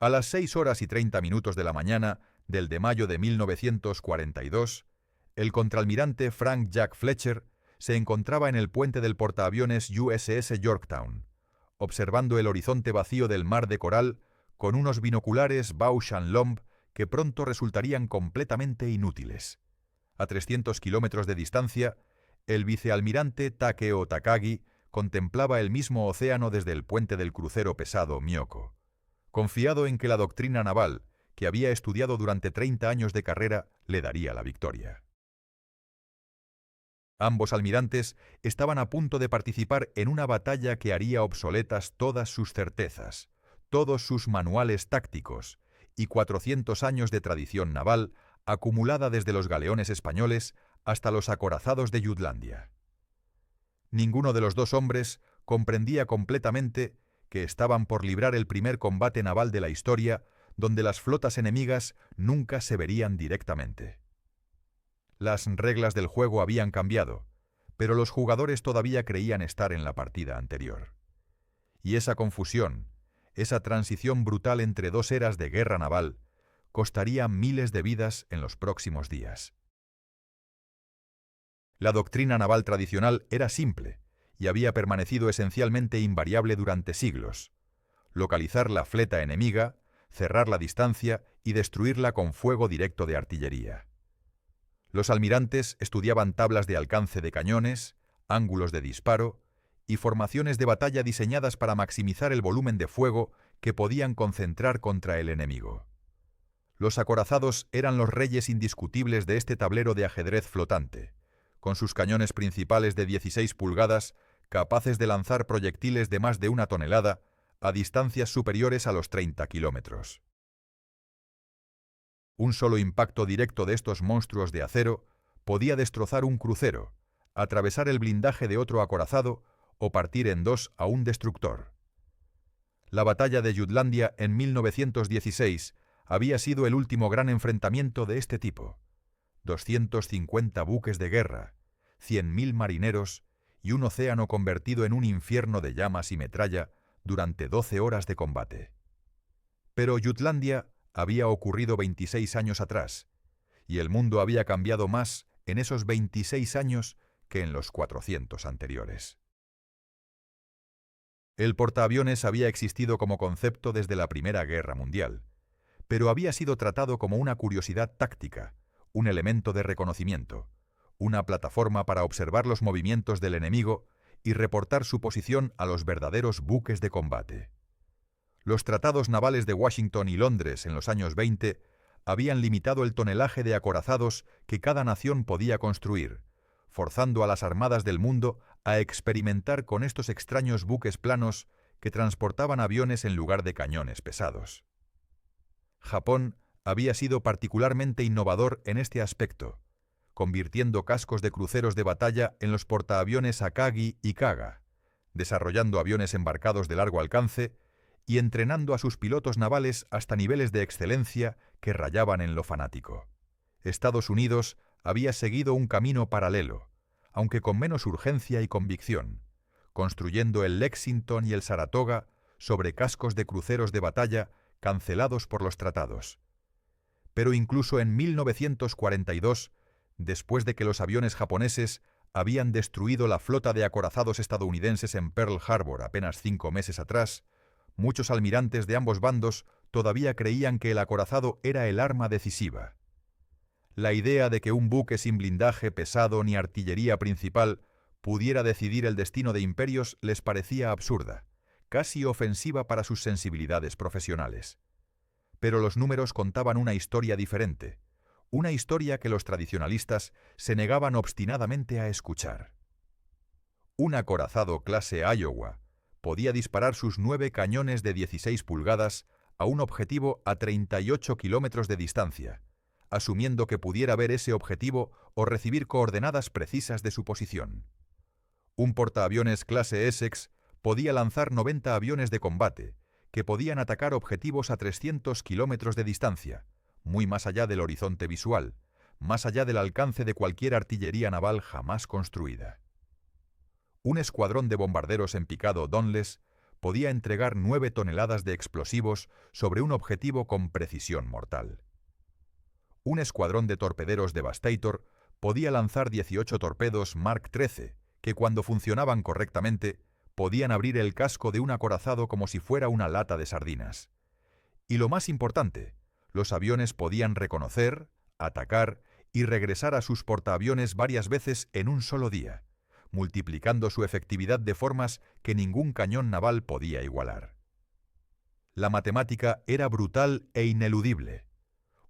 A las 6:30 de la mañana del de mayo de 1942, el contraalmirante Frank Jack Fletcher se encontraba en el puente del portaaviones USS Yorktown, observando el horizonte vacío del mar de coral con unos binoculares Bausch & Lomb que pronto resultarían completamente inútiles. A 300 kilómetros de distancia, el vicealmirante Takeo Takagi contemplaba el mismo océano desde el puente del crucero pesado Myoko, confiado en que la doctrina naval, que había estudiado durante 30 años de carrera, le daría la victoria. Ambos almirantes estaban a punto de participar en una batalla que haría obsoletas todas sus certezas, todos sus manuales tácticos y 400 años de tradición naval acumulada desde los galeones españoles hasta los acorazados de Jutlandia. Ninguno de los dos hombres comprendía completamente que estaban por librar el primer combate naval de la historia donde las flotas enemigas nunca se verían directamente. Las reglas del juego habían cambiado, pero los jugadores todavía creían estar en la partida anterior. Y esa confusión, esa transición brutal entre dos eras de guerra naval, costaría miles de vidas en los próximos días. La doctrina naval tradicional era simple y había permanecido esencialmente invariable durante siglos: localizar la fleta enemiga, cerrar la distancia y destruirla con fuego directo de artillería. Los almirantes estudiaban tablas de alcance de cañones, ángulos de disparo y formaciones de batalla diseñadas para maximizar el volumen de fuego que podían concentrar contra el enemigo. Los acorazados eran los reyes indiscutibles de este tablero de ajedrez flotante, con sus cañones principales de 16 pulgadas capaces de lanzar proyectiles de más de 1 tonelada a distancias superiores a los 30 kilómetros. Un solo impacto directo de estos monstruos de acero podía destrozar un crucero, atravesar el blindaje de otro acorazado o partir en dos a un destructor. La batalla de Jutlandia en 1916 había sido el último gran enfrentamiento de este tipo. 250 buques de guerra, 100.000 marineros y un océano convertido en un infierno de llamas y metralla durante 12 horas de combate. Pero Jutlandia había ocurrido 26 años atrás, y el mundo había cambiado más en esos 26 años que en los 400 anteriores. El portaaviones había existido como concepto desde la Primera Guerra Mundial, pero había sido tratado como una curiosidad táctica, un elemento de reconocimiento, una plataforma para observar los movimientos del enemigo y reportar su posición a los verdaderos buques de combate. Los tratados navales de Washington y Londres en los años 20 habían limitado el tonelaje de acorazados que cada nación podía construir, forzando a las armadas del mundo a experimentar con estos extraños buques planos que transportaban aviones en lugar de cañones pesados. Japón había sido particularmente innovador en este aspecto, convirtiendo cascos de cruceros de batalla en los portaaviones Akagi y Kaga, desarrollando aviones embarcados de largo alcance y entrenando a sus pilotos navales hasta niveles de excelencia que rayaban en lo fanático. Estados Unidos había seguido un camino paralelo, aunque con menos urgencia y convicción, construyendo el Lexington y el Saratoga sobre cascos de cruceros de batalla cancelados por los tratados. Pero incluso en 1942, después de que los aviones japoneses habían destruido la flota de acorazados estadounidenses en Pearl Harbor apenas 5 meses atrás, muchos almirantes de ambos bandos todavía creían que el acorazado era el arma decisiva. La idea de que un buque sin blindaje pesado ni artillería principal pudiera decidir el destino de imperios les parecía absurda, casi ofensiva para sus sensibilidades profesionales. Pero los números contaban una historia diferente, una historia que los tradicionalistas se negaban obstinadamente a escuchar. Un acorazado clase Iowa podía disparar sus 9 cañones de 16 pulgadas a un objetivo a 38 kilómetros de distancia, asumiendo que pudiera ver ese objetivo o recibir coordenadas precisas de su posición. Un portaaviones clase Essex podía lanzar 90 aviones de combate, que podían atacar objetivos a 300 kilómetros de distancia, muy más allá del horizonte visual, más allá del alcance de cualquier artillería naval jamás construida. Un escuadrón de bombarderos en picado Dauntless podía entregar 9 toneladas de explosivos sobre un objetivo con precisión mortal. Un escuadrón de torpederos Devastator podía lanzar 18 torpedos Mark XIII, que cuando funcionaban correctamente, podían abrir el casco de un acorazado como si fuera una lata de sardinas. Y lo más importante, los aviones podían reconocer, atacar y regresar a sus portaaviones varias veces en un solo día, multiplicando su efectividad de formas que ningún cañón naval podía igualar. La matemática era brutal e ineludible.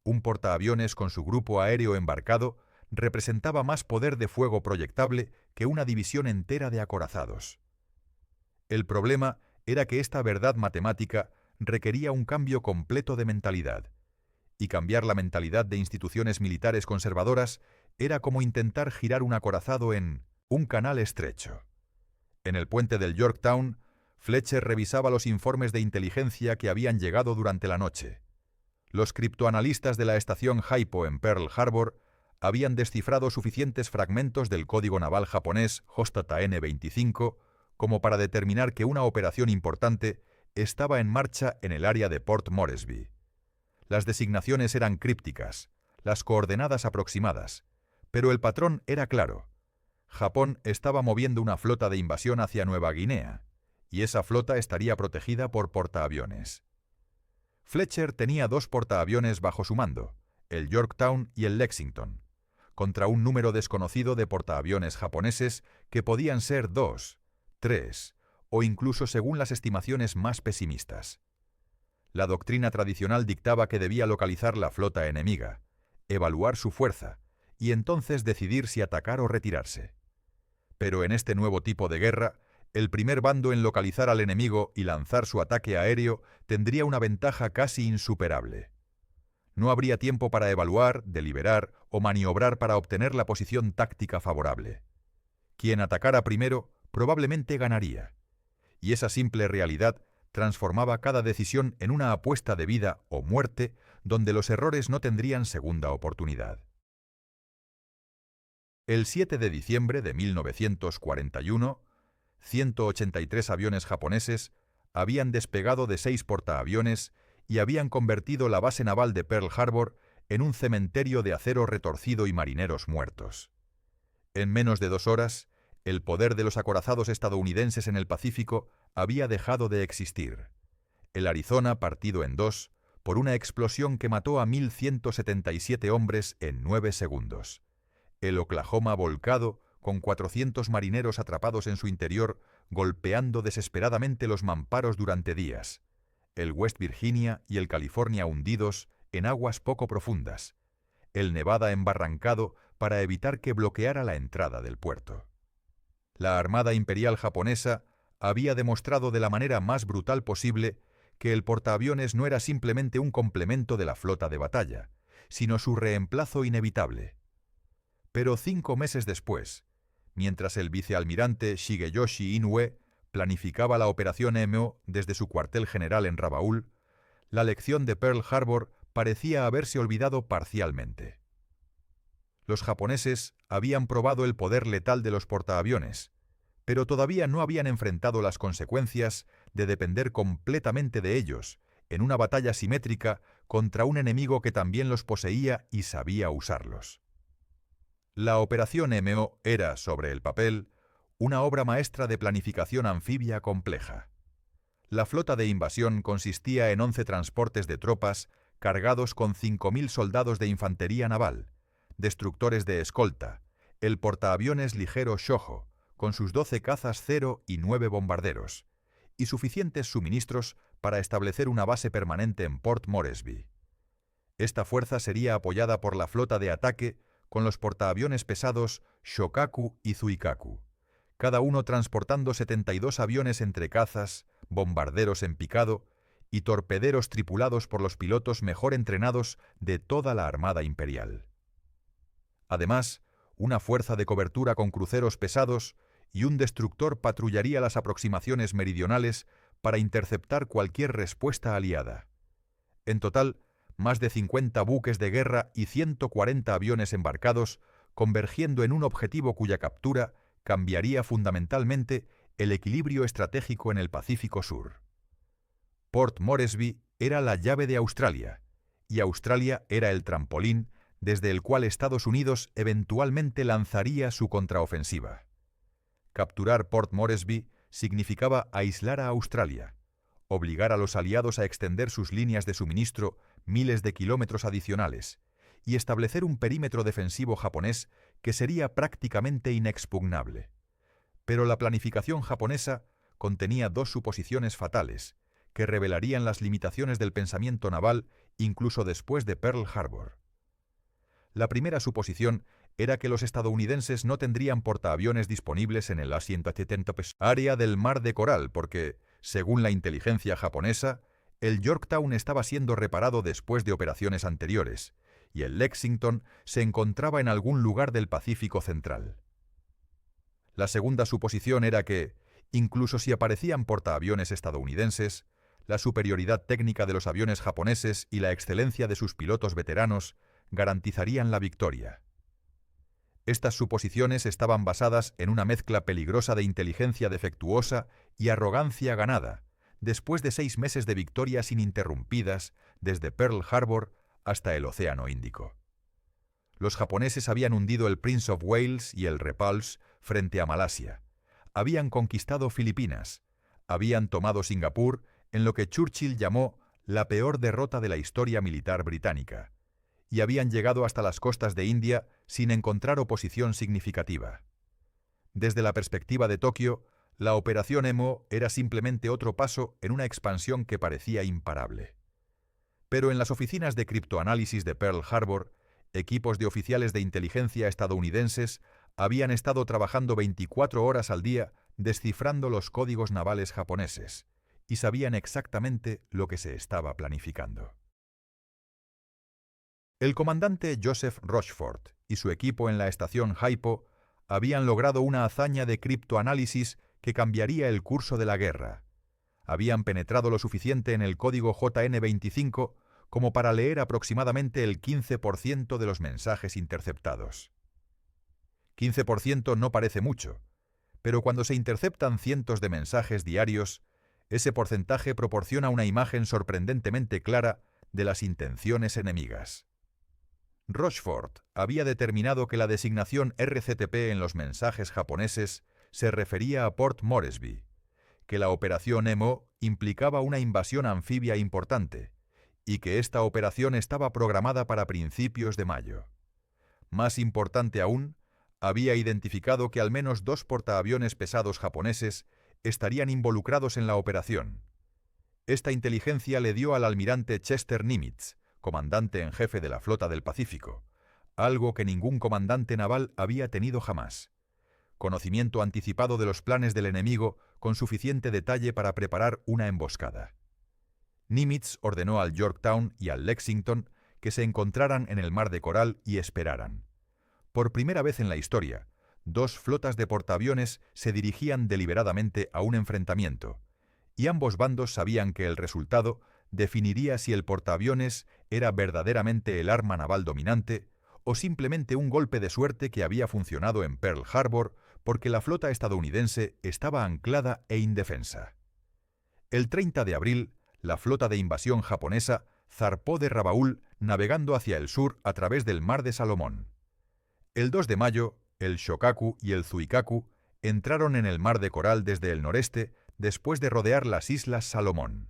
Un portaaviones con su grupo aéreo embarcado representaba más poder de fuego proyectable que una división entera de acorazados. El problema era que esta verdad matemática requería un cambio completo de mentalidad, y cambiar la mentalidad de instituciones militares conservadoras era como intentar girar un acorazado en un canal estrecho. En el puente del Yorktown, Fletcher revisaba los informes de inteligencia que habían llegado durante la noche. Los criptoanalistas de la estación Hypo en Pearl Harbor habían descifrado suficientes fragmentos del código naval japonés JN-25 como para determinar que una operación importante estaba en marcha en el área de Port Moresby. Las designaciones eran crípticas, las coordenadas aproximadas, pero el patrón era claro. Japón estaba moviendo una flota de invasión hacia Nueva Guinea, y esa flota estaría protegida por portaaviones. Fletcher tenía 2 portaaviones bajo su mando, el Yorktown y el Lexington, contra un número desconocido de portaaviones japoneses que podían ser 2, 3 o incluso según las estimaciones más pesimistas. La doctrina tradicional dictaba que debía localizar la flota enemiga, evaluar su fuerza y entonces decidir si atacar o retirarse. Pero en este nuevo tipo de guerra, el primer bando en localizar al enemigo y lanzar su ataque aéreo tendría una ventaja casi insuperable. No habría tiempo para evaluar, deliberar o maniobrar para obtener la posición táctica favorable. Quien atacara primero probablemente ganaría, y esa simple realidad transformaba cada decisión en una apuesta de vida o muerte donde los errores no tendrían segunda oportunidad. El 7 de diciembre de 1941, 183 aviones japoneses habían despegado de 6 portaaviones y habían convertido la base naval de Pearl Harbor en un cementerio de acero retorcido y marineros muertos. En menos de 2 horas, el poder de los acorazados estadounidenses en el Pacífico había dejado de existir. El Arizona partido en 2 por una explosión que mató a 1.177 hombres en 9 segundos. El Oklahoma volcado, con 400 marineros atrapados en su interior, golpeando desesperadamente los mamparos durante días. El West Virginia y el California hundidos en aguas poco profundas. El Nevada embarrancado para evitar que bloqueara la entrada del puerto. La Armada Imperial japonesa había demostrado de la manera más brutal posible que el portaaviones no era simplemente un complemento de la flota de batalla, sino su reemplazo inevitable. Pero 5 meses después, mientras el vicealmirante Shigeyoshi Inoue planificaba la operación MO desde su cuartel general en Rabaul, la lección de Pearl Harbor parecía haberse olvidado parcialmente. Los japoneses habían probado el poder letal de los portaaviones, pero todavía no habían enfrentado las consecuencias de depender completamente de ellos en una batalla simétrica contra un enemigo que también los poseía y sabía usarlos. La operación MO era, sobre el papel, una obra maestra de planificación anfibia compleja. La flota de invasión consistía en 11 transportes de tropas cargados con 5.000 soldados de infantería naval, destructores de escolta, el portaaviones ligero Shōjo, con sus 12 cazas Cero y 9 bombarderos, y suficientes suministros para establecer una base permanente en Port Moresby. Esta fuerza sería apoyada por la flota de ataque con los portaaviones pesados Shokaku y Zuikaku, cada uno transportando 72 aviones entre cazas, bombarderos en picado y torpederos tripulados por los pilotos mejor entrenados de toda la Armada Imperial. Además, una fuerza de cobertura con cruceros pesados y un destructor patrullaría las aproximaciones meridionales para interceptar cualquier respuesta aliada. En total, más de 50 buques de guerra y 140 aviones embarcados, convergiendo en un objetivo cuya captura cambiaría fundamentalmente el equilibrio estratégico en el Pacífico Sur. Port Moresby era la llave de Australia, y Australia era el trampolín desde el cual Estados Unidos eventualmente lanzaría su contraofensiva. Capturar Port Moresby significaba aislar a Australia, obligar a los aliados a extender sus líneas de suministro miles de kilómetros adicionales y establecer un perímetro defensivo japonés que sería prácticamente inexpugnable. Pero la planificación japonesa contenía dos suposiciones fatales que revelarían las limitaciones del pensamiento naval incluso después de Pearl Harbor. La primera suposición era que los estadounidenses no tendrían portaaviones disponibles en el área del Mar de Coral porque, según la inteligencia japonesa, el Yorktown estaba siendo reparado después de operaciones anteriores, y el Lexington se encontraba en algún lugar del Pacífico Central. La segunda suposición era que, incluso si aparecían portaaviones estadounidenses, la superioridad técnica de los aviones japoneses y la excelencia de sus pilotos veteranos garantizarían la victoria. Estas suposiciones estaban basadas en una mezcla peligrosa de inteligencia defectuosa y arrogancia ganada, después de 6 meses de victorias ininterrumpidas desde Pearl Harbor hasta el Océano Índico. Los japoneses habían hundido el Prince of Wales y el Repulse frente a Malasia, habían conquistado Filipinas, habían tomado Singapur en lo que Churchill llamó la peor derrota de la historia militar británica, y habían llegado hasta las costas de India sin encontrar oposición significativa. Desde la perspectiva de Tokio, la Operación Emo era simplemente otro paso en una expansión que parecía imparable. Pero en las oficinas de criptoanálisis de Pearl Harbor, equipos de oficiales de inteligencia estadounidenses habían estado trabajando 24 horas al día descifrando los códigos navales japoneses, y sabían exactamente lo que se estaba planificando. El comandante Joseph Rochford y su equipo en la estación Haipo habían logrado una hazaña de criptoanálisis que cambiaría el curso de la guerra. Habían penetrado lo suficiente en el código JN-25 como para leer aproximadamente el 15% de los mensajes interceptados. 15% no parece mucho, pero cuando se interceptan cientos de mensajes diarios, ese porcentaje proporciona una imagen sorprendentemente clara de las intenciones enemigas. Rochford había determinado que la designación RCTP en los mensajes japoneses se refería a Port Moresby, que la operación Emo implicaba una invasión anfibia importante y que esta operación estaba programada para principios de mayo. Más importante aún, había identificado que al menos 2 portaaviones pesados japoneses estarían involucrados en la operación. Esta inteligencia le dio al almirante Chester Nimitz, comandante en jefe de la Flota del Pacífico, algo que ningún comandante naval había tenido jamás. Conocimiento anticipado de los planes del enemigo con suficiente detalle para preparar una emboscada. Nimitz ordenó al Yorktown y al Lexington que se encontraran en el Mar de Coral y esperaran. Por primera vez en la historia, 2 flotas de portaaviones se dirigían deliberadamente a un enfrentamiento, y ambos bandos sabían que el resultado definiría si el portaaviones era verdaderamente el arma naval dominante o simplemente un golpe de suerte que había funcionado en Pearl Harbor porque la flota estadounidense estaba anclada e indefensa. El 30 de abril, la flota de invasión japonesa zarpó de Rabaul navegando hacia el sur a través del Mar de Salomón. El 2 de mayo, el Shokaku y el Zuikaku entraron en el Mar de Coral desde el noreste después de rodear las Islas Salomón.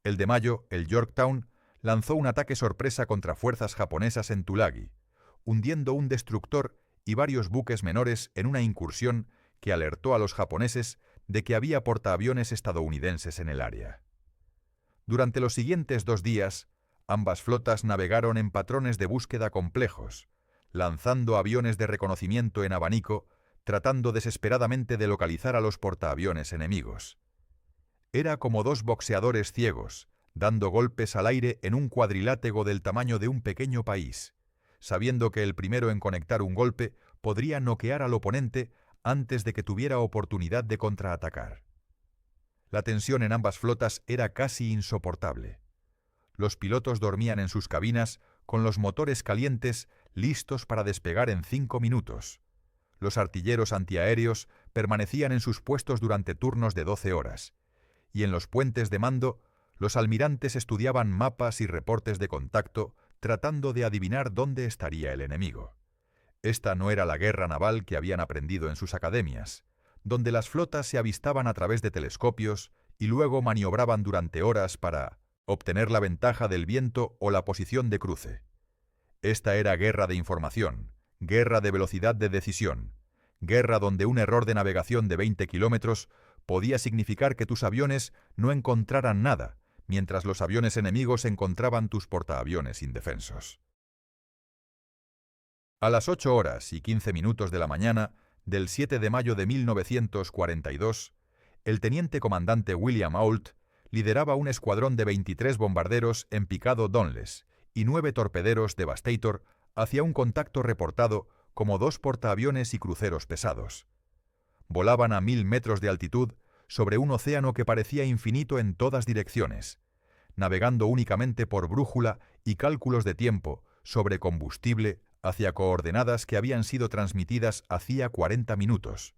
El de mayo, el Yorktown lanzó un ataque sorpresa contra fuerzas japonesas en Tulagi, hundiendo un destructor y varios buques menores en una incursión que alertó a los japoneses de que había portaaviones estadounidenses en el área. Durante los siguientes 2 días, ambas flotas navegaron en patrones de búsqueda complejos, lanzando aviones de reconocimiento en abanico, tratando desesperadamente de localizar a los portaaviones enemigos. Era como 2 boxeadores ciegos, dando golpes al aire en un cuadrilátero del tamaño de un pequeño país, sabiendo que el primero en conectar un golpe podría noquear al oponente antes de que tuviera oportunidad de contraatacar. La tensión en ambas flotas era casi insoportable. Los pilotos dormían en sus cabinas con los motores calientes listos para despegar en 5 minutos. Los artilleros antiaéreos permanecían en sus puestos durante turnos de 12 horas, y en los puentes de mando, los almirantes estudiaban mapas y reportes de contacto tratando de adivinar dónde estaría el enemigo. Esta no era la guerra naval que habían aprendido en sus academias, donde las flotas se avistaban a través de telescopios y luego maniobraban durante horas para obtener la ventaja del viento o la posición de cruce. Esta era guerra de información, guerra de velocidad de decisión, guerra donde un error de navegación de 20 kilómetros podía significar que tus aviones no encontraran nada, mientras los aviones enemigos encontraban tus portaaviones indefensos. A las 8:15 de la mañana del 7 de mayo de 1942, el teniente comandante William Ault lideraba un escuadrón de 23 bombarderos en picado Dauntless y 9 torpederos Devastator hacia un contacto reportado como 2 portaaviones y cruceros pesados. Volaban a 1000 metros de altitud sobre un océano que parecía infinito en todas direcciones, navegando únicamente por brújula y cálculos de tiempo sobre combustible hacia coordenadas que habían sido transmitidas hacía 40 minutos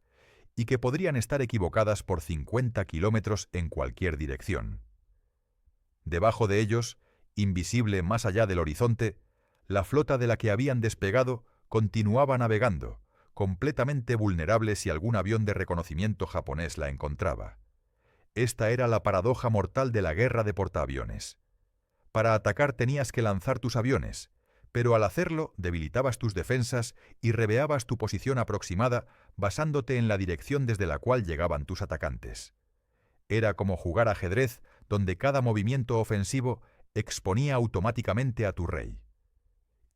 y que podrían estar equivocadas por 50 kilómetros en cualquier dirección. Debajo de ellos, invisible más allá del horizonte, la flota de la que habían despegado continuaba navegando, completamente vulnerable si algún avión de reconocimiento japonés la encontraba. Esta era la paradoja mortal de la guerra de portaaviones. Para atacar tenías que lanzar tus aviones, pero al hacerlo debilitabas tus defensas y reveabas tu posición aproximada basándote en la dirección desde la cual llegaban tus atacantes. Era como jugar ajedrez donde cada movimiento ofensivo exponía automáticamente a tu rey.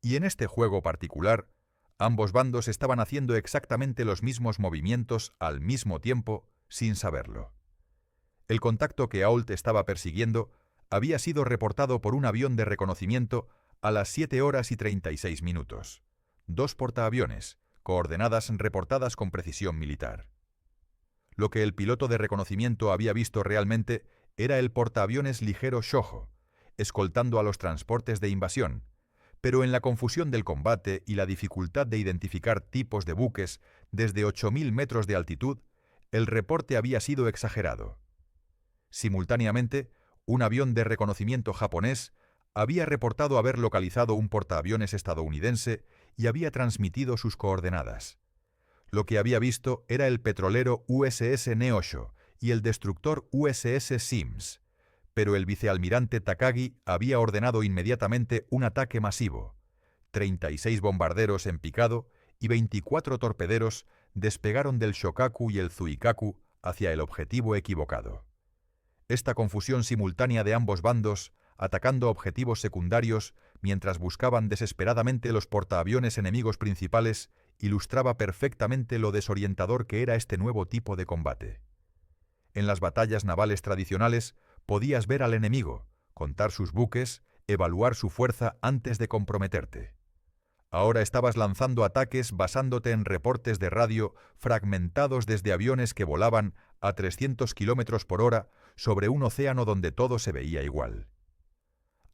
Y en este juego particular, ambos bandos estaban haciendo exactamente los mismos movimientos al mismo tiempo sin saberlo. El contacto que Ault estaba persiguiendo había sido reportado por un avión de reconocimiento a las 7:36. 2 portaaviones, coordenadas reportadas con precisión militar. Lo que el piloto de reconocimiento había visto realmente era el portaaviones ligero Shōjo, escoltando a los transportes de invasión, pero en la confusión del combate y la dificultad de identificar tipos de buques desde 8000 metros de altitud, el reporte había sido exagerado. Simultáneamente, un avión de reconocimiento japonés había reportado haber localizado un portaaviones estadounidense y había transmitido sus coordenadas. Lo que había visto era el petrolero USS Neosho y el destructor USS Sims, pero el vicealmirante Takagi había ordenado inmediatamente un ataque masivo. 36 bombarderos en picado y 24 torpederos despegaron del Shokaku y el Zuikaku hacia el objetivo equivocado. Esta confusión simultánea de ambos bandos, atacando objetivos secundarios mientras buscaban desesperadamente los portaaviones enemigos principales, ilustraba perfectamente lo desorientador que era este nuevo tipo de combate. En las batallas navales tradicionales podías ver al enemigo, contar sus buques, evaluar su fuerza antes de comprometerte. Ahora estabas lanzando ataques basándote en reportes de radio fragmentados desde aviones que volaban a 300 kilómetros por hora sobre un océano donde todo se veía igual.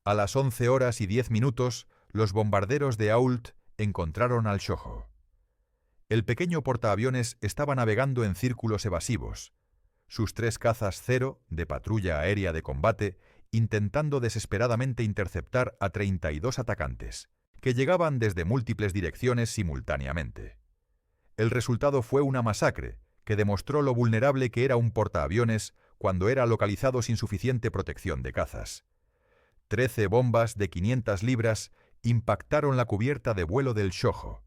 A las 11:10, los bombarderos de Ault encontraron al Shōjo. El pequeño portaaviones estaba navegando en círculos evasivos, sus 3 cazas Zero, de patrulla aérea de combate, intentando desesperadamente interceptar a 32 atacantes, que llegaban desde múltiples direcciones simultáneamente. El resultado fue una masacre, que demostró lo vulnerable que era un portaaviones cuando era localizado sin suficiente protección de cazas. 13 bombas de 500 libras impactaron la cubierta de vuelo del Shōjo,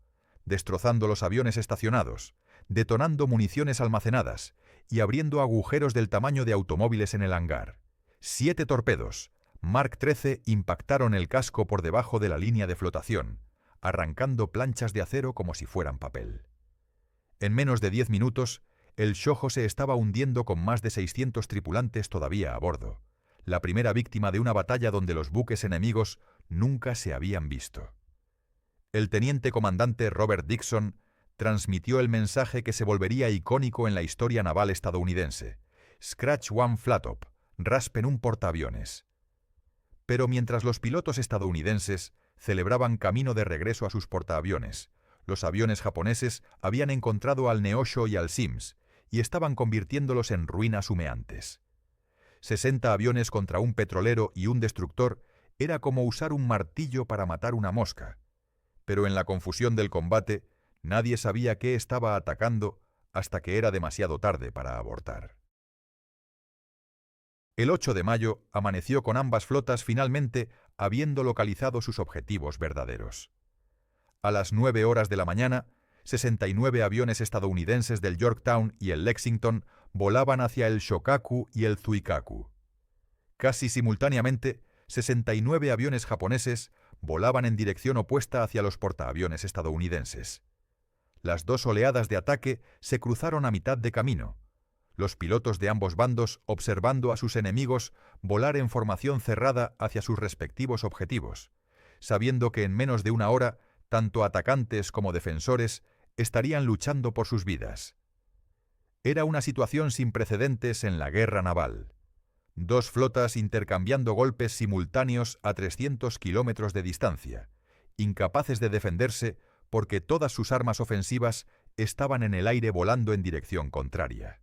destrozando los aviones estacionados, detonando municiones almacenadas y abriendo agujeros del tamaño de automóviles en el hangar. 7 torpedos, Mark 13, impactaron el casco por debajo de la línea de flotación, arrancando planchas de acero como si fueran papel. En menos de 10 minutos, el Shōjo se estaba hundiendo con más de 600 tripulantes todavía a bordo, la primera víctima de una batalla donde los buques enemigos nunca se habían visto. El teniente comandante Robert Dixon transmitió el mensaje que se volvería icónico en la historia naval estadounidense: Scratch one flattop, raspen un portaaviones. Pero mientras los pilotos estadounidenses celebraban camino de regreso a sus portaaviones, Los aviones japoneses habían encontrado al Neosho y al Sims, y estaban convirtiéndolos en ruinas humeantes. 60 aviones contra un petrolero y un destructor era como usar un martillo para matar una mosca. Pero en la confusión del combate, nadie sabía qué estaba atacando hasta que era demasiado tarde para abortar. El 8 de mayo amaneció con ambas flotas finalmente habiendo localizado sus objetivos verdaderos. A las 9 horas de la mañana, 69 aviones estadounidenses del Yorktown y el Lexington volaban hacia el Shokaku y el Zuikaku. Casi simultáneamente, 69 aviones japoneses volaban en dirección opuesta hacia los portaaviones estadounidenses. Las dos oleadas de ataque se cruzaron a mitad de camino, los pilotos de ambos bandos observando a sus enemigos volar en formación cerrada hacia sus respectivos objetivos, sabiendo que en menos de una hora, tanto atacantes como defensores estarían luchando por sus vidas. Era una situación sin precedentes en la guerra naval. Dos flotas intercambiando golpes simultáneos a 300 kilómetros de distancia, incapaces de defenderse porque todas sus armas ofensivas estaban en el aire volando en dirección contraria.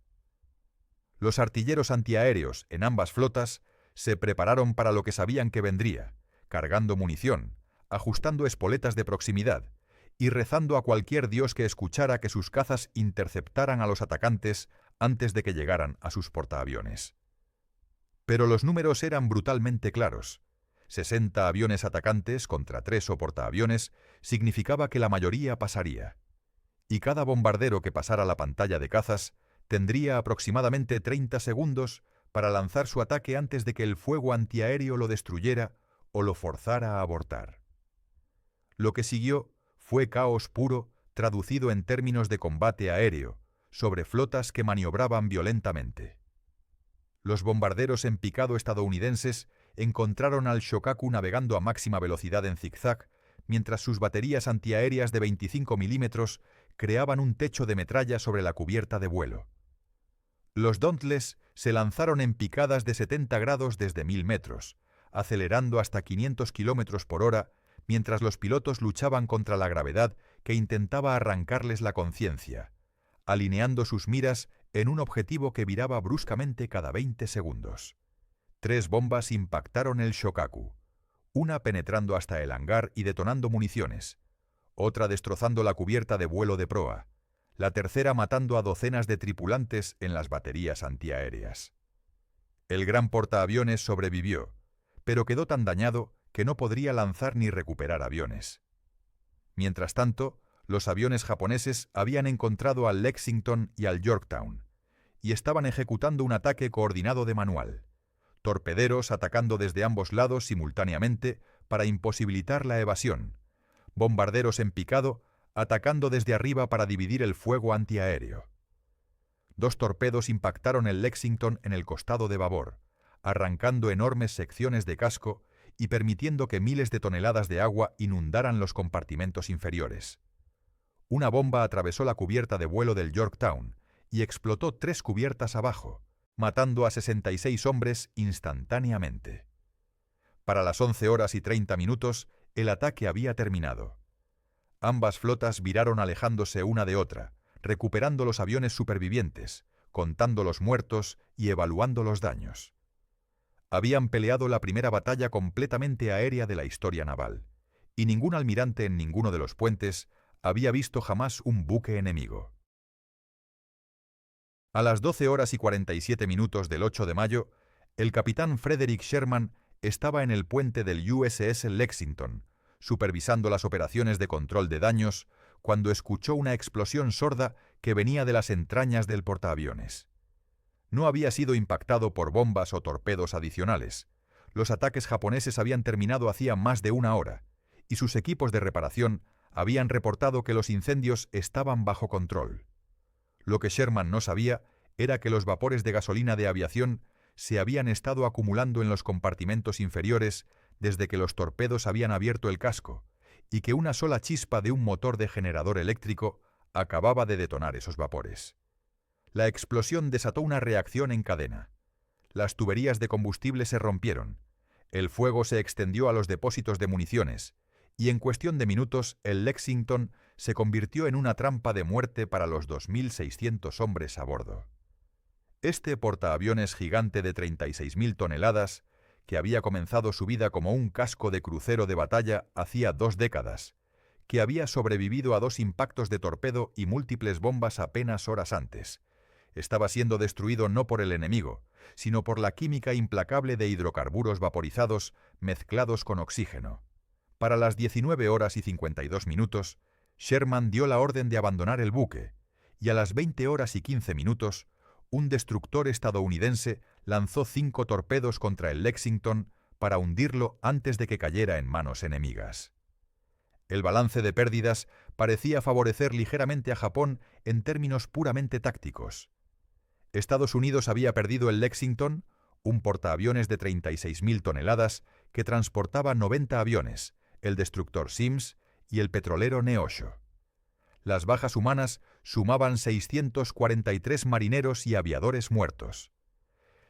Los artilleros antiaéreos en ambas flotas se prepararon para lo que sabían que vendría, cargando munición, ajustando espoletas de proximidad y rezando a cualquier dios que escuchara que sus cazas interceptaran a los atacantes antes de que llegaran a sus portaaviones. Pero los números eran brutalmente claros. 60 aviones atacantes contra 3 o portaaviones significaba que la mayoría pasaría. Y cada bombardero que pasara la pantalla de cazas tendría aproximadamente 30 segundos para lanzar su ataque antes de que el fuego antiaéreo lo destruyera o lo forzara a abortar. Lo que siguió fue caos puro traducido en términos de combate aéreo, sobre flotas que maniobraban violentamente. Los bombarderos en picado estadounidenses encontraron al Shokaku navegando a máxima velocidad en zigzag, mientras sus baterías antiaéreas de 25 milímetros creaban un techo de metralla sobre la cubierta de vuelo. Los Dauntless se lanzaron en picadas de 70 grados desde 1000 metros, acelerando hasta 500 kilómetros por hora, mientras los pilotos luchaban contra la gravedad que intentaba arrancarles la conciencia, alineando sus miras en un objetivo que viraba bruscamente cada 20 segundos. 3 bombas impactaron el Shokaku, una penetrando hasta el hangar y detonando municiones, otra destrozando la cubierta de vuelo de proa, la tercera matando a docenas de tripulantes en las baterías antiaéreas. El gran portaaviones sobrevivió, pero quedó tan dañado que no podría lanzar ni recuperar aviones. Mientras tanto, los aviones japoneses habían encontrado al Lexington y al Yorktown, y estaban ejecutando un ataque coordinado de manual, torpederos atacando desde ambos lados simultáneamente para imposibilitar la evasión, bombarderos en picado atacando desde arriba para dividir el fuego antiaéreo. 2 torpedos impactaron el Lexington en el costado de babor, arrancando enormes secciones de casco y permitiendo que miles de toneladas de agua inundaran los compartimentos inferiores. Una bomba atravesó la cubierta de vuelo del Yorktown y explotó 3 cubiertas abajo, matando a 66 hombres instantáneamente. Para las 11 horas y 30 minutos, el ataque había terminado. Ambas flotas viraron alejándose una de otra, recuperando los aviones supervivientes, contando los muertos y evaluando los daños. Habían peleado la primera batalla completamente aérea de la historia naval, y ningún almirante en ninguno de los puentes había visto jamás un buque enemigo. A las 12 horas y 47 minutos del 8 de mayo, el capitán Frederick Sherman estaba en el puente del USS Lexington, supervisando las operaciones de control de daños, cuando escuchó una explosión sorda que venía de las entrañas del portaaviones. No había sido impactado por bombas o torpedos adicionales. Los ataques japoneses habían terminado hacía más de una hora, y sus equipos de reparación habían reportado que los incendios estaban bajo control. Lo que Sherman no sabía era que los vapores de gasolina de aviación se habían estado acumulando en los compartimentos inferiores desde que los torpedos habían abierto el casco, y que una sola chispa de un motor de generador eléctrico acababa de detonar esos vapores. La explosión desató una reacción en cadena. Las tuberías de combustible se rompieron, el fuego se extendió a los depósitos de municiones, y en cuestión de minutos el Lexington se convirtió en una trampa de muerte para los 2.600 hombres a bordo. Este portaaviones gigante de 36.000 toneladas, que había comenzado su vida como un casco de crucero de batalla hacía 2 décadas, que había sobrevivido a 2 impactos de torpedo y múltiples bombas apenas horas antes, estaba siendo destruido no por el enemigo, sino por la química implacable de hidrocarburos vaporizados mezclados con oxígeno. Para las 19 horas y 52 minutos, Sherman dio la orden de abandonar el buque, y a las 20 horas y 15 minutos, un destructor estadounidense lanzó 5 torpedos contra el Lexington para hundirlo antes de que cayera en manos enemigas. El balance de pérdidas parecía favorecer ligeramente a Japón en términos puramente tácticos. Estados Unidos había perdido el Lexington, un portaaviones de 36.000 toneladas que transportaba 90 aviones, el destructor Sims y el petrolero Neosho. Las bajas humanas sumaban 643 marineros y aviadores muertos.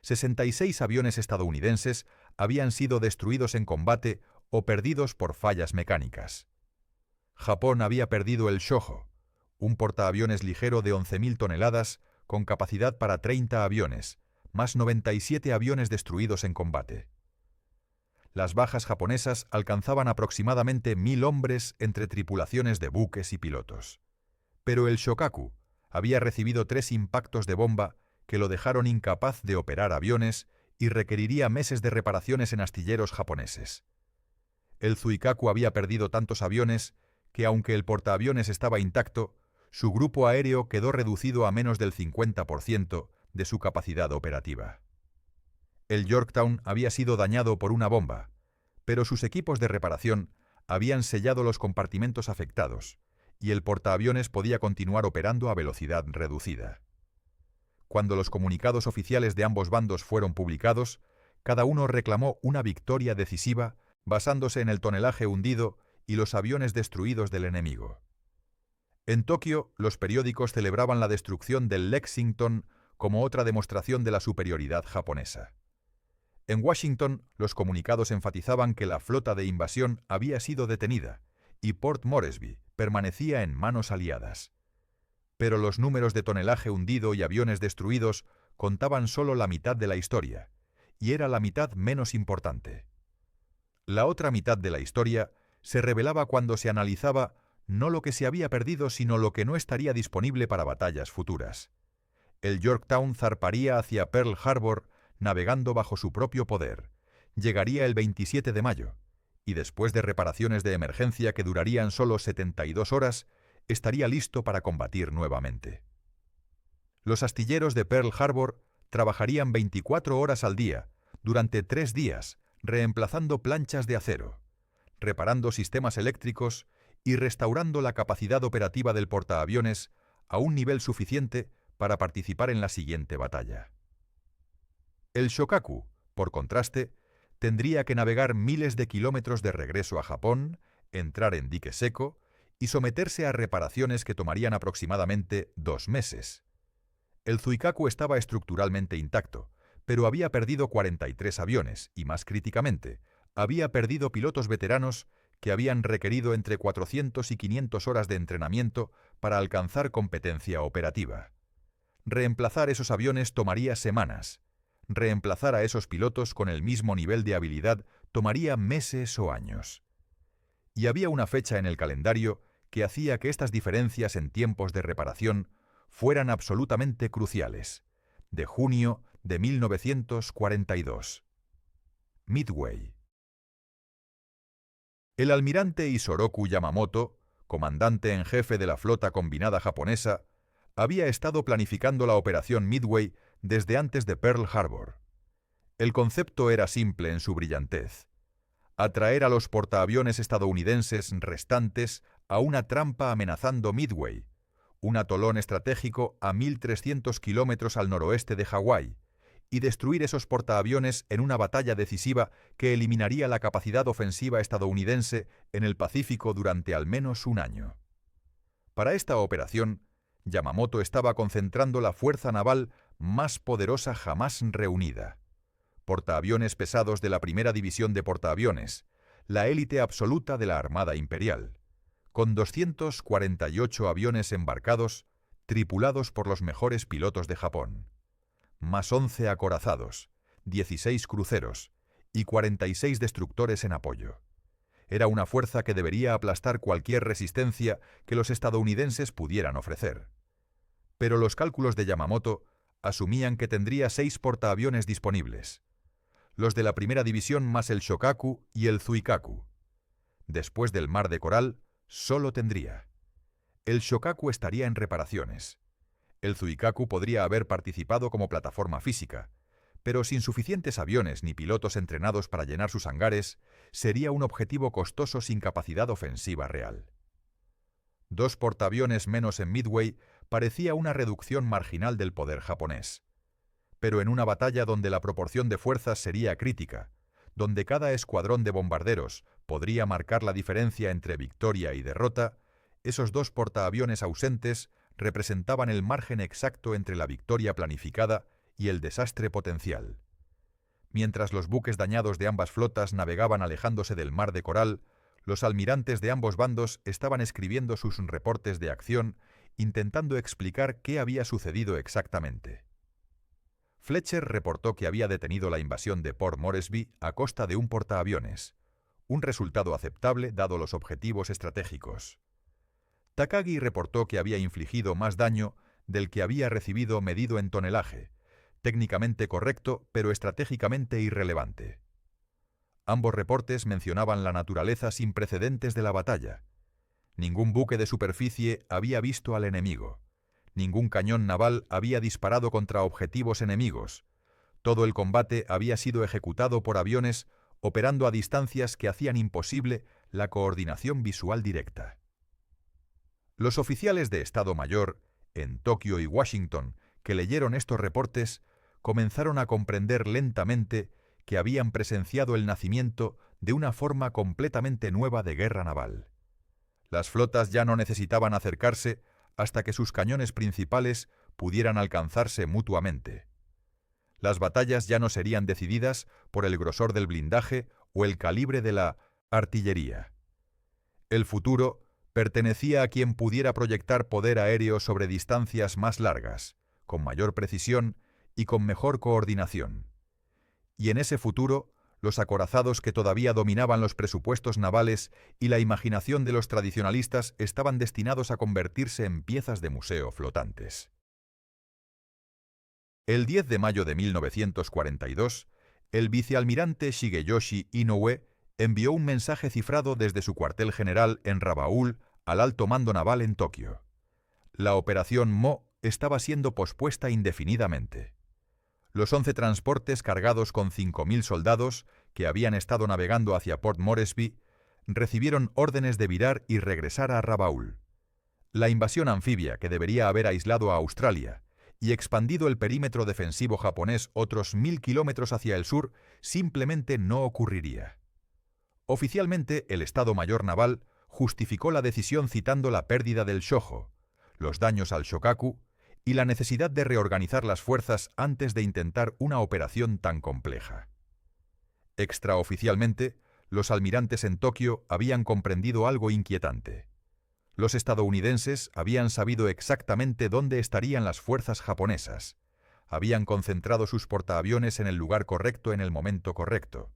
66 aviones estadounidenses habían sido destruidos en combate o perdidos por fallas mecánicas. Japón había perdido el Shōjo, un portaaviones ligero de 11.000 toneladas con capacidad para 30 aviones, más 97 aviones destruidos en combate. Las bajas japonesas alcanzaban aproximadamente 1.000 hombres entre tripulaciones de buques y pilotos. Pero el Shokaku había recibido 3 impactos de bomba que lo dejaron incapaz de operar aviones y requeriría meses de reparaciones en astilleros japoneses. El Zuikaku había perdido tantos aviones que, aunque el portaaviones estaba intacto, su grupo aéreo quedó reducido a menos del 50% de su capacidad operativa. El Yorktown había sido dañado por una bomba, pero sus equipos de reparación habían sellado los compartimentos afectados y el portaaviones podía continuar operando a velocidad reducida. Cuando los comunicados oficiales de ambos bandos fueron publicados, cada uno reclamó una victoria decisiva basándose en el tonelaje hundido y los aviones destruidos del enemigo. En Tokio, los periódicos celebraban la destrucción del Lexington como otra demostración de la superioridad japonesa. En Washington, los comunicados enfatizaban que la flota de invasión había sido detenida y Port Moresby permanecía en manos aliadas. Pero los números de tonelaje hundido y aviones destruidos contaban solo la mitad de la historia, y era la mitad menos importante. La otra mitad de la historia se revelaba cuando se analizaba no lo que se había perdido, sino lo que no estaría disponible para batallas futuras. El Yorktown zarparía hacia Pearl Harbor navegando bajo su propio poder. Llegaría el 27 de mayo, y después de reparaciones de emergencia que durarían solo 72 horas, estaría listo para combatir nuevamente. Los astilleros de Pearl Harbor trabajarían 24 horas al día, durante 3 días, reemplazando planchas de acero, reparando sistemas eléctricos y restaurando la capacidad operativa del portaaviones a un nivel suficiente para participar en la siguiente batalla. El Shokaku, por contraste, tendría que navegar miles de kilómetros de regreso a Japón, entrar en dique seco y someterse a reparaciones que tomarían aproximadamente 2 meses. El Zuikaku estaba estructuralmente intacto, pero había perdido 43 aviones y, más críticamente, había perdido pilotos veteranos que habían requerido entre 400 y 500 horas de entrenamiento para alcanzar competencia operativa. Reemplazar esos aviones tomaría semanas. Reemplazar a esos pilotos con el mismo nivel de habilidad tomaría meses o años. Y había una fecha en el calendario que hacía que estas diferencias en tiempos de reparación fueran absolutamente cruciales: de junio de 1942. Midway. El almirante Isoroku Yamamoto, comandante en jefe de la flota combinada japonesa, había estado planificando la operación Midway desde antes de Pearl Harbor. El concepto era simple en su brillantez: atraer a los portaaviones estadounidenses restantes a una trampa amenazando Midway, un atolón estratégico a 1.300 kilómetros al noroeste de Hawái, y destruir esos portaaviones en una batalla decisiva que eliminaría la capacidad ofensiva estadounidense en el Pacífico durante al menos un año. Para esta operación, Yamamoto estaba concentrando la fuerza naval más poderosa jamás reunida. Portaaviones pesados de la primera división de portaaviones, la élite absoluta de la Armada Imperial, con 248 aviones embarcados, tripulados por los mejores pilotos de Japón, más 11 acorazados, 16 cruceros y 46 destructores en apoyo. Era una fuerza que debería aplastar cualquier resistencia que los estadounidenses pudieran ofrecer. Pero los cálculos de Yamamoto asumían que tendría 6 portaaviones disponibles, los de la primera división más el Shokaku y el Zuikaku. Después del Mar de Coral, solo tendría. El Shokaku estaría en reparaciones. El Zuikaku podría haber participado como plataforma física, pero sin suficientes aviones ni pilotos entrenados para llenar sus hangares, sería un objetivo costoso sin capacidad ofensiva real. 2 portaaviones menos en Midway parecía una reducción marginal del poder japonés. Pero en una batalla donde la proporción de fuerzas sería crítica, donde cada escuadrón de bombarderos podría marcar la diferencia entre victoria y derrota, esos 2 portaaviones ausentes representaban el margen exacto entre la victoria planificada y el desastre potencial. Mientras los buques dañados de ambas flotas navegaban alejándose del Mar de Coral, los almirantes de ambos bandos estaban escribiendo sus reportes de acción, intentando explicar qué había sucedido exactamente. Fletcher reportó que había detenido la invasión de Port Moresby a costa de un portaaviones, un resultado aceptable dado los objetivos estratégicos. Takagi reportó que había infligido más daño del que había recibido medido en tonelaje, técnicamente correcto pero estratégicamente irrelevante. Ambos reportes mencionaban la naturaleza sin precedentes de la batalla. Ningún buque de superficie había visto al enemigo. Ningún cañón naval había disparado contra objetivos enemigos. Todo el combate había sido ejecutado por aviones operando a distancias que hacían imposible la coordinación visual directa. Los oficiales de Estado Mayor, en Tokio y Washington, que leyeron estos reportes, comenzaron a comprender lentamente que habían presenciado el nacimiento de una forma completamente nueva de guerra naval. Las flotas ya no necesitaban acercarse hasta que sus cañones principales pudieran alcanzarse mutuamente. Las batallas ya no serían decididas por el grosor del blindaje o el calibre de la artillería. El futuro pertenecía a quien pudiera proyectar poder aéreo sobre distancias más largas, con mayor precisión y con mejor coordinación. Y en ese futuro, los acorazados que todavía dominaban los presupuestos navales y la imaginación de los tradicionalistas estaban destinados a convertirse en piezas de museo flotantes. El 10 de mayo de 1942, el vicealmirante Shigeyoshi Inoue envió un mensaje cifrado desde su cuartel general en Rabaul al alto mando naval en Tokio. La operación Mo estaba siendo pospuesta indefinidamente. Los 11 transportes cargados con 5.000 soldados que habían estado navegando hacia Port Moresby recibieron órdenes de virar y regresar a Rabaul. La invasión anfibia que debería haber aislado a Australia y expandido el perímetro defensivo japonés otros 1.000 kilómetros hacia el sur simplemente no ocurriría. Oficialmente, el Estado Mayor Naval justificó la decisión citando la pérdida del Shōjo, los daños al Shokaku y la necesidad de reorganizar las fuerzas antes de intentar una operación tan compleja. Extraoficialmente, los almirantes en Tokio habían comprendido algo inquietante. Los estadounidenses habían sabido exactamente dónde estarían las fuerzas japonesas, habían concentrado sus portaaviones en el lugar correcto en el momento correcto,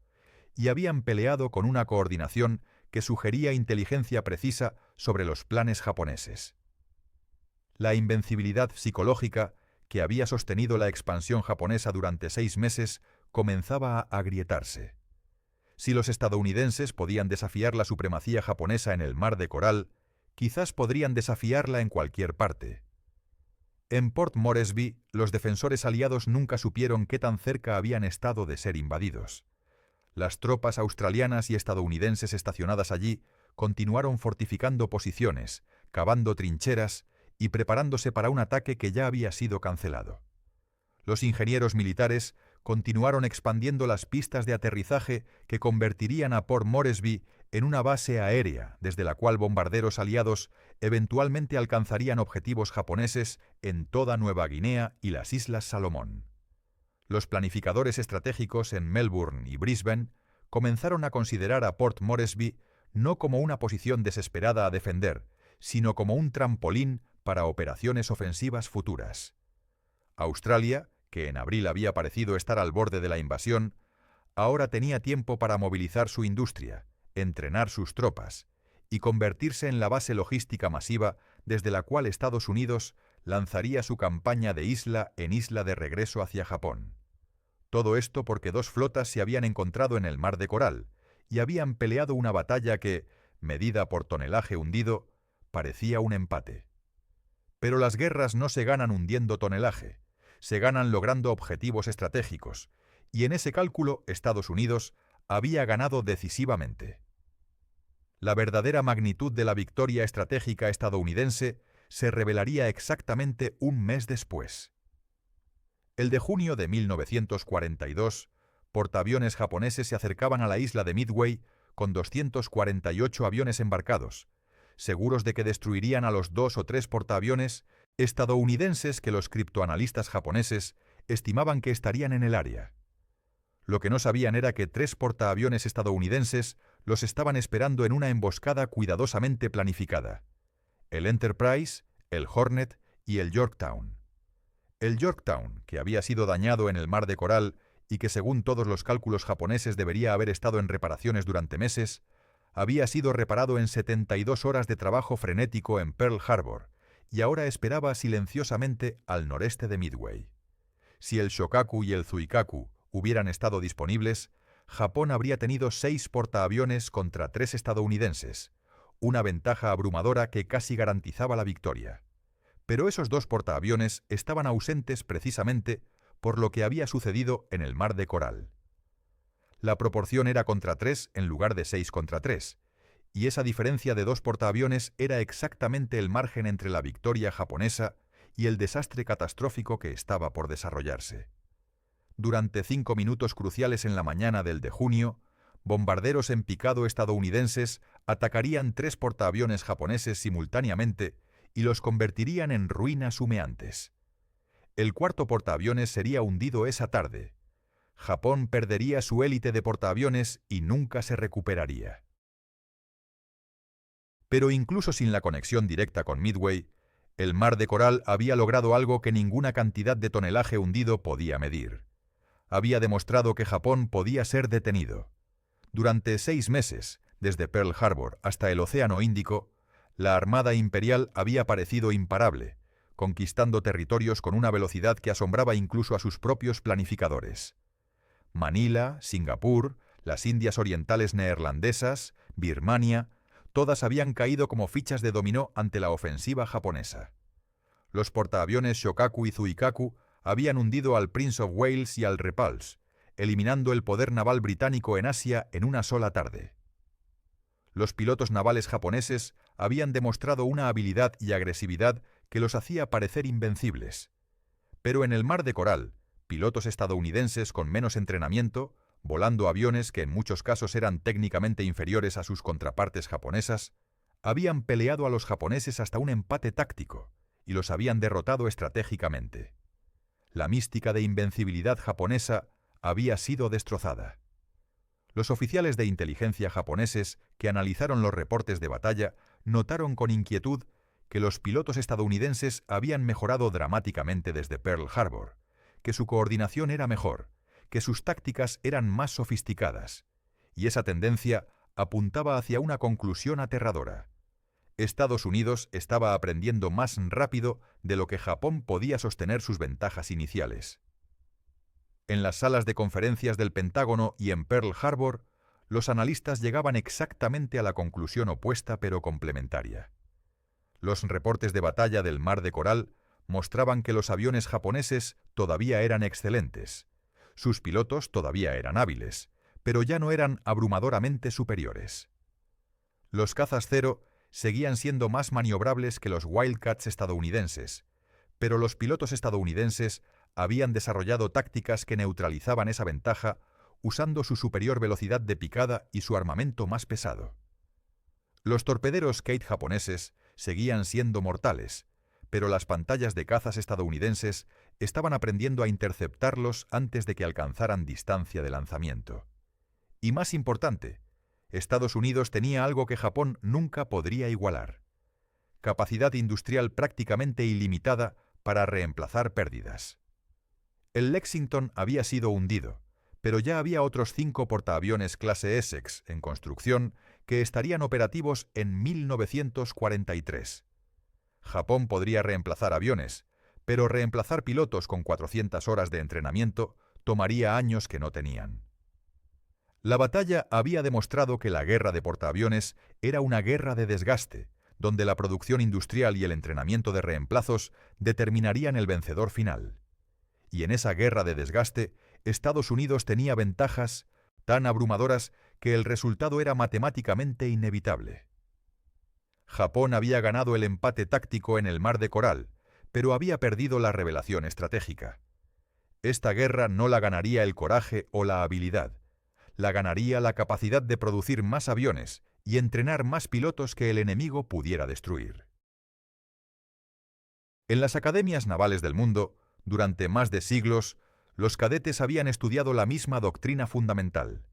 y habían peleado con una coordinación que sugería inteligencia precisa sobre los planes japoneses. La invencibilidad psicológica que había sostenido la expansión japonesa durante 6 meses comenzaba a agrietarse. Si los estadounidenses podían desafiar la supremacía japonesa en el Mar de Coral, quizás podrían desafiarla en cualquier parte. En Port Moresby, los defensores aliados nunca supieron qué tan cerca habían estado de ser invadidos. Las tropas australianas y estadounidenses estacionadas allí continuaron fortificando posiciones, cavando trincheras y preparándose para un ataque que ya había sido cancelado. Los ingenieros militares continuaron expandiendo las pistas de aterrizaje que convertirían a Port Moresby en una base aérea desde la cual bombarderos aliados eventualmente alcanzarían objetivos japoneses en toda Nueva Guinea y las Islas Salomón. Los planificadores estratégicos en Melbourne y Brisbane comenzaron a considerar a Port Moresby no como una posición desesperada a defender, sino como un trampolín para operaciones ofensivas futuras. Australia, que en abril había parecido estar al borde de la invasión, ahora tenía tiempo para movilizar su industria, entrenar sus tropas y convertirse en la base logística masiva desde la cual Estados Unidos lanzaría su campaña de isla en isla de regreso hacia Japón. Todo esto porque dos flotas se habían encontrado en el Mar de Coral y habían peleado una batalla que, medida por tonelaje hundido, parecía un empate. Pero las guerras no se ganan hundiendo tonelaje, se ganan logrando objetivos estratégicos, y en ese cálculo Estados Unidos había ganado decisivamente. La verdadera magnitud de la victoria estratégica estadounidense se revelaría exactamente un mes después. El de junio de 1942, portaaviones japoneses se acercaban a la isla de Midway con 248 aviones embarcados, seguros de que destruirían a los 2 o 3 portaaviones estadounidenses que los criptoanalistas japoneses estimaban que estarían en el área. Lo que no sabían era que 3 portaaviones estadounidenses los estaban esperando en una emboscada cuidadosamente planificada: el Enterprise, el Hornet y el Yorktown. El Yorktown, que había sido dañado en el Mar de Coral y que según todos los cálculos japoneses debería haber estado en reparaciones durante meses, había sido reparado en 72 horas de trabajo frenético en Pearl Harbor y ahora esperaba silenciosamente al noreste de Midway. Si el Shokaku y el Zuikaku hubieran estado disponibles, Japón habría tenido 6 portaaviones contra 3 estadounidenses, una ventaja abrumadora que casi garantizaba la victoria. Pero esos 2 portaaviones estaban ausentes precisamente por lo que había sucedido en el Mar de Coral. La proporción era contra 3 en lugar de 6 contra 3, y esa diferencia de 2 portaaviones era exactamente el margen entre la victoria japonesa y el desastre catastrófico que estaba por desarrollarse. Durante 5 minutos cruciales en la mañana del de junio, bombarderos en picado estadounidenses atacarían 3 portaaviones japoneses simultáneamente y los convertirían en ruinas humeantes. El cuarto portaaviones sería hundido esa tarde. Japón perdería su élite de portaaviones y nunca se recuperaría. Pero incluso sin la conexión directa con Midway, el Mar de Coral había logrado algo que ninguna cantidad de tonelaje hundido podía medir. Había demostrado que Japón podía ser detenido. Durante 6 meses, desde Pearl Harbor hasta el Océano Índico, la Armada Imperial había parecido imparable, conquistando territorios con una velocidad que asombraba incluso a sus propios planificadores. Manila, Singapur, las Indias Orientales neerlandesas, Birmania, todas habían caído como fichas de dominó ante la ofensiva japonesa. Los portaaviones Shokaku y Zuikaku habían hundido al Prince of Wales y al Repulse, eliminando el poder naval británico en Asia en una sola tarde. Los pilotos navales japoneses habían demostrado una habilidad y agresividad que los hacía parecer invencibles. Pero en el Mar de Coral, pilotos estadounidenses con menos entrenamiento, volando aviones que en muchos casos eran técnicamente inferiores a sus contrapartes japonesas, habían peleado a los japoneses hasta un empate táctico y los habían derrotado estratégicamente. La mística de invencibilidad japonesa había sido destrozada. Los oficiales de inteligencia japoneses que analizaron los reportes de batalla notaron con inquietud que los pilotos estadounidenses habían mejorado dramáticamente desde Pearl Harbor, que su coordinación era mejor, que sus tácticas eran más sofisticadas, y esa tendencia apuntaba hacia una conclusión aterradora. Estados Unidos estaba aprendiendo más rápido de lo que Japón podía sostener sus ventajas iniciales. En las salas de conferencias del Pentágono y en Pearl Harbor, los analistas llegaban exactamente a la conclusión opuesta pero complementaria. Los reportes de batalla del Mar de Coral mostraban que los aviones japoneses todavía eran excelentes, sus pilotos todavía eran hábiles, pero ya no eran abrumadoramente superiores. Los cazas Cero seguían siendo más maniobrables que los Wildcats estadounidenses, pero los pilotos estadounidenses habían desarrollado tácticas que neutralizaban esa ventaja usando su superior velocidad de picada y su armamento más pesado. Los torpederos Kate japoneses seguían siendo mortales, pero las pantallas de cazas estadounidenses estaban aprendiendo a interceptarlos antes de que alcanzaran distancia de lanzamiento. Y más importante, Estados Unidos tenía algo que Japón nunca podría igualar: capacidad industrial prácticamente ilimitada para reemplazar pérdidas. El Lexington había sido hundido, pero ya había otros 5 portaaviones clase Essex en construcción que estarían operativos en 1943. Japón podría reemplazar aviones, pero reemplazar pilotos con 400 horas de entrenamiento tomaría años que no tenían. La batalla había demostrado que la guerra de portaaviones era una guerra de desgaste, donde la producción industrial y el entrenamiento de reemplazos determinarían el vencedor final. Y en esa guerra de desgaste, Estados Unidos tenía ventajas tan abrumadoras que el resultado era matemáticamente inevitable. Japón había ganado el empate táctico en el Mar de Coral, pero había perdido la revelación estratégica. Esta guerra no la ganaría el coraje o la habilidad, la ganaría la capacidad de producir más aviones y entrenar más pilotos que el enemigo pudiera destruir. En las academias navales del mundo, durante más de siglos, los cadetes habían estudiado la misma doctrina fundamental.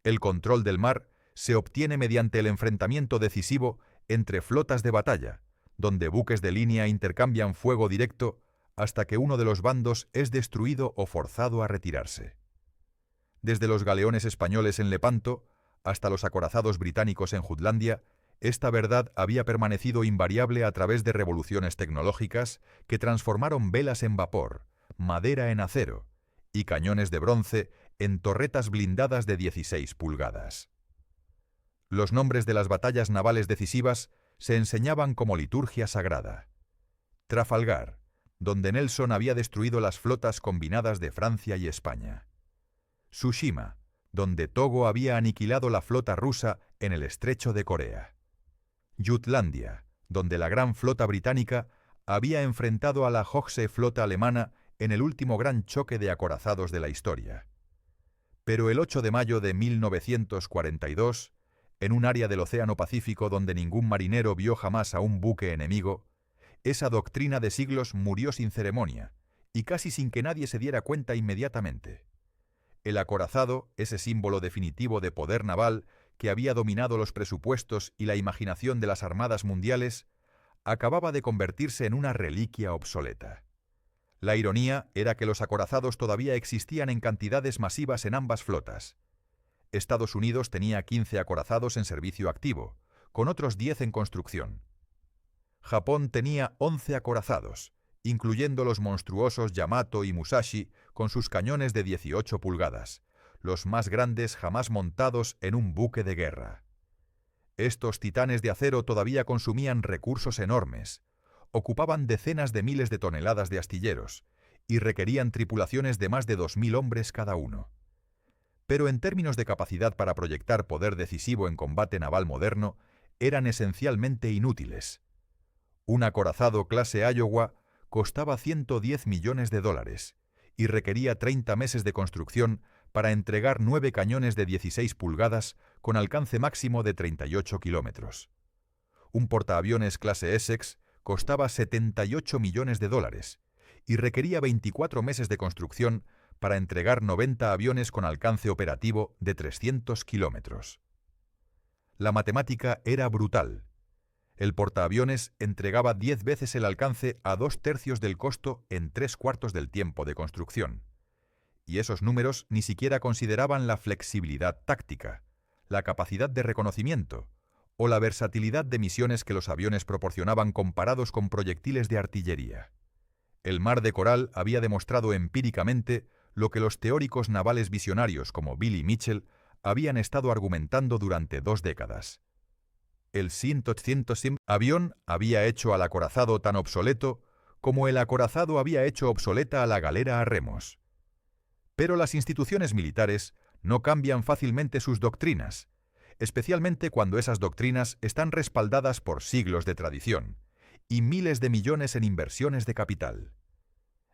El control del mar se obtiene mediante el enfrentamiento decisivo entre flotas de batalla, donde buques de línea intercambian fuego directo hasta que uno de los bandos es destruido o forzado a retirarse. Desde los galeones españoles en Lepanto hasta los acorazados británicos en Jutlandia, esta verdad había permanecido invariable a través de revoluciones tecnológicas que transformaron velas en vapor, madera en acero y cañones de bronce en torretas blindadas de 16 pulgadas. Los nombres de las batallas navales decisivas se enseñaban como liturgia sagrada. Trafalgar, donde Nelson había destruido las flotas combinadas de Francia y España. Tsushima, donde Togo había aniquilado la flota rusa en el estrecho de Corea. Jutlandia, donde la gran flota británica había enfrentado a la Hochse flota alemana en el último gran choque de acorazados de la historia. Pero el 8 de mayo de 1942, en un área del Océano Pacífico donde ningún marinero vio jamás a un buque enemigo, esa doctrina de siglos murió sin ceremonia y casi sin que nadie se diera cuenta inmediatamente. El acorazado, ese símbolo definitivo de poder naval que había dominado los presupuestos y la imaginación de las armadas mundiales, acababa de convertirse en una reliquia obsoleta. La ironía era que los acorazados todavía existían en cantidades masivas en ambas flotas. Estados Unidos tenía 15 acorazados en servicio activo, con otros 10 en construcción. Japón tenía 11 acorazados, incluyendo los monstruosos Yamato y Musashi con sus cañones de 18 pulgadas, los más grandes jamás montados en un buque de guerra. Estos titanes de acero todavía consumían recursos enormes, ocupaban decenas de miles de toneladas de astilleros y requerían tripulaciones de más de 2000 hombres cada uno. Pero en términos de capacidad para proyectar poder decisivo en combate naval moderno, eran esencialmente inútiles. Un acorazado clase Iowa costaba $110 millones y requería 30 meses de construcción para entregar 9 cañones de 16 pulgadas con alcance máximo de 38 kilómetros. Un portaaviones clase Essex costaba $78 millones y requería 24 meses de construcción para entregar 90 aviones con alcance operativo de 300 kilómetros. La matemática era brutal. El portaaviones entregaba 10 veces el alcance a 2/3 del costo en 3/4 del tiempo de construcción. Y esos números ni siquiera consideraban la flexibilidad táctica, la capacidad de reconocimiento o la versatilidad de misiones que los aviones proporcionaban comparados con proyectiles de artillería. El Mar de Coral había demostrado empíricamente lo que los teóricos navales visionarios como Billy Mitchell habían estado argumentando durante 2 décadas. El Shin-800 avión había hecho al acorazado tan obsoleto como el acorazado había hecho obsoleta a la galera a remos. Pero las instituciones militares no cambian fácilmente sus doctrinas, especialmente cuando esas doctrinas están respaldadas por siglos de tradición y miles de millones en inversiones de capital.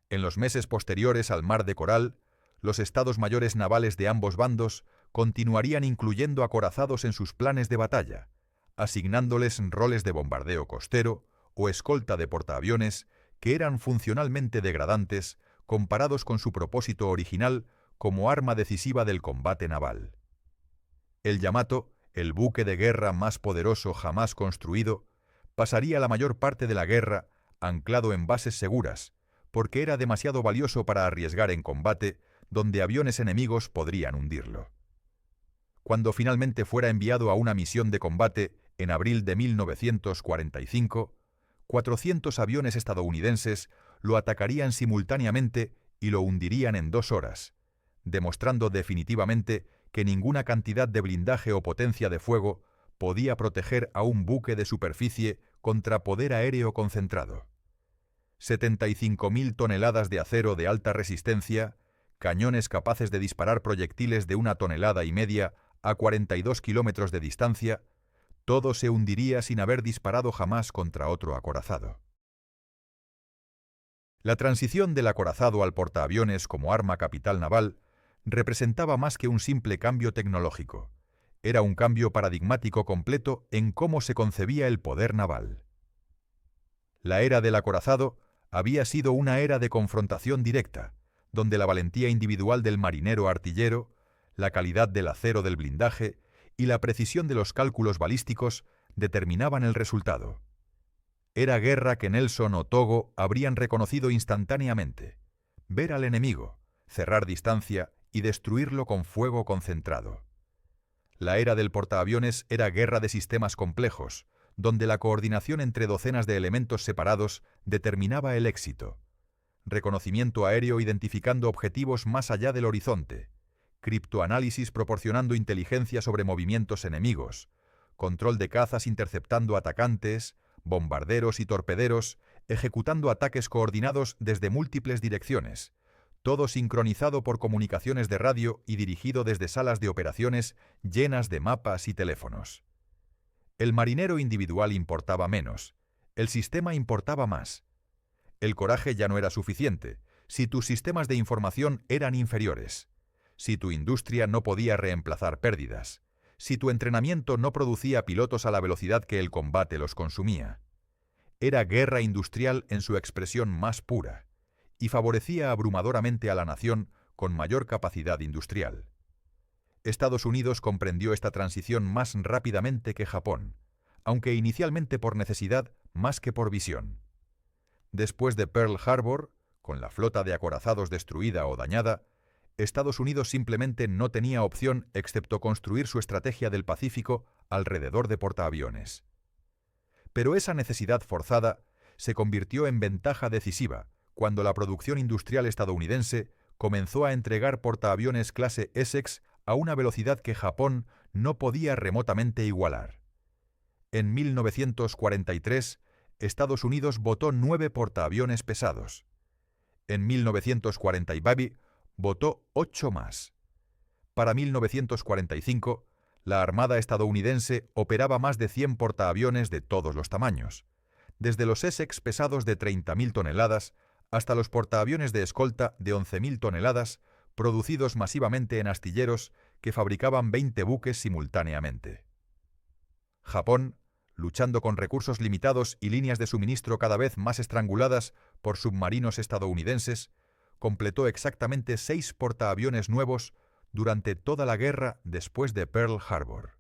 En los meses posteriores al Mar de Coral, los estados mayores navales de ambos bandos continuarían incluyendo acorazados en sus planes de batalla, asignándoles roles de bombardeo costero o escolta de portaaviones que eran funcionalmente degradantes comparados con su propósito original como arma decisiva del combate naval. El Yamato, el buque de guerra más poderoso jamás construido, pasaría la mayor parte de la guerra anclado en bases seguras, porque era demasiado valioso para arriesgar en combate donde aviones enemigos podrían hundirlo. Cuando finalmente fuera enviado a una misión de combate en abril de 1945, 400 aviones estadounidenses lo atacarían simultáneamente y lo hundirían en 2 horas, demostrando definitivamente que ninguna cantidad de blindaje o potencia de fuego podía proteger a un buque de superficie contra poder aéreo concentrado. 75.000 toneladas de acero de alta resistencia, cañones capaces de disparar proyectiles de 1,5 toneladas a 42 kilómetros de distancia, todo se hundiría sin haber disparado jamás contra otro acorazado. La transición del acorazado al portaaviones como arma capital naval representaba más que un simple cambio tecnológico. Era un cambio paradigmático completo en cómo se concebía el poder naval. La era del acorazado había sido una era de confrontación directa, donde la valentía individual del marinero artillero, la calidad del acero del blindaje y la precisión de los cálculos balísticos determinaban el resultado. Era guerra que Nelson o Togo habrían reconocido instantáneamente. Ver al enemigo, cerrar distancia y destruirlo con fuego concentrado. La era del portaaviones era guerra de sistemas complejos, donde la coordinación entre docenas de elementos separados determinaba el éxito. Reconocimiento aéreo identificando objetivos más allá del horizonte. Criptoanálisis proporcionando inteligencia sobre movimientos enemigos. Control de cazas interceptando atacantes, bombarderos y torpederos, ejecutando ataques coordinados desde múltiples direcciones. Todo sincronizado por comunicaciones de radio y dirigido desde salas de operaciones llenas de mapas y teléfonos. El marinero individual importaba menos, el sistema importaba más. El coraje ya no era suficiente, si tus sistemas de información eran inferiores, si tu industria no podía reemplazar pérdidas, si tu entrenamiento no producía pilotos a la velocidad que el combate los consumía. Era guerra industrial en su expresión más pura, y favorecía abrumadoramente a la nación con mayor capacidad industrial. Estados Unidos comprendió esta transición más rápidamente que Japón, aunque inicialmente por necesidad más que por visión. Después de Pearl Harbor, con la flota de acorazados destruida o dañada, Estados Unidos simplemente no tenía opción excepto construir su estrategia del Pacífico alrededor de portaaviones. Pero esa necesidad forzada se convirtió en ventaja decisiva cuando la producción industrial estadounidense comenzó a entregar portaaviones clase Essex a una velocidad que Japón no podía remotamente igualar. En 1943, Estados Unidos votó 9 portaaviones pesados. En 1949, votó 8 más. Para 1945, la Armada estadounidense operaba más de 100 portaaviones de todos los tamaños, desde los Essex pesados de 30.000 toneladas hasta los portaaviones de escolta de 11.000 toneladas, producidos masivamente en astilleros que fabricaban 20 buques simultáneamente. Japón, luchando con recursos limitados y líneas de suministro cada vez más estranguladas por submarinos estadounidenses, completó exactamente 6 portaaviones nuevos durante toda la guerra después de Pearl Harbor.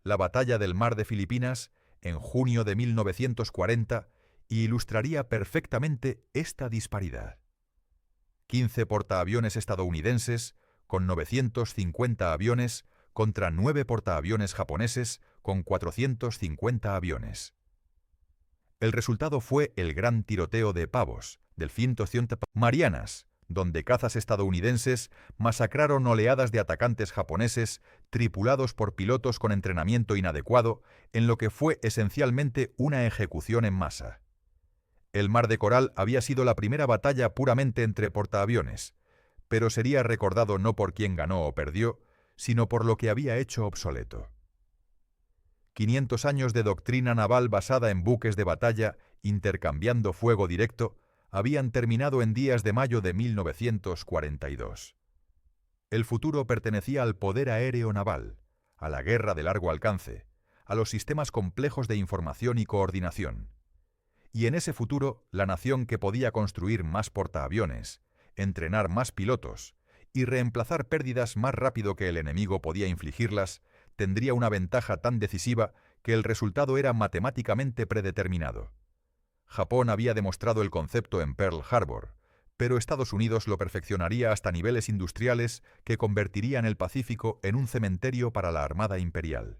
La batalla del Mar de Filipinas, en junio de 1940, ilustraría perfectamente esta disparidad. 15 portaaviones estadounidenses, con 950 aviones, contra 9 portaaviones japoneses, con 450 aviones. El resultado fue el gran tiroteo de Pavos, del 180 Marianas, donde cazas estadounidenses masacraron oleadas de atacantes japoneses tripulados por pilotos con entrenamiento inadecuado en lo que fue esencialmente una ejecución en masa. El Mar de Coral había sido la primera batalla puramente entre portaaviones, pero sería recordado no por quién ganó o perdió, sino por lo que había hecho obsoleto. 500 años de doctrina naval basada en buques de batalla intercambiando fuego directo habían terminado en días de mayo de 1942. El futuro pertenecía al poder aéreo naval, a la guerra de largo alcance, a los sistemas complejos de información y coordinación. Y en ese futuro, la nación que podía construir más portaaviones, entrenar más pilotos y reemplazar pérdidas más rápido que el enemigo podía infligirlas, tendría una ventaja tan decisiva que el resultado era matemáticamente predeterminado. Japón había demostrado el concepto en Pearl Harbor, pero Estados Unidos lo perfeccionaría hasta niveles industriales que convertirían el Pacífico en un cementerio para la Armada Imperial.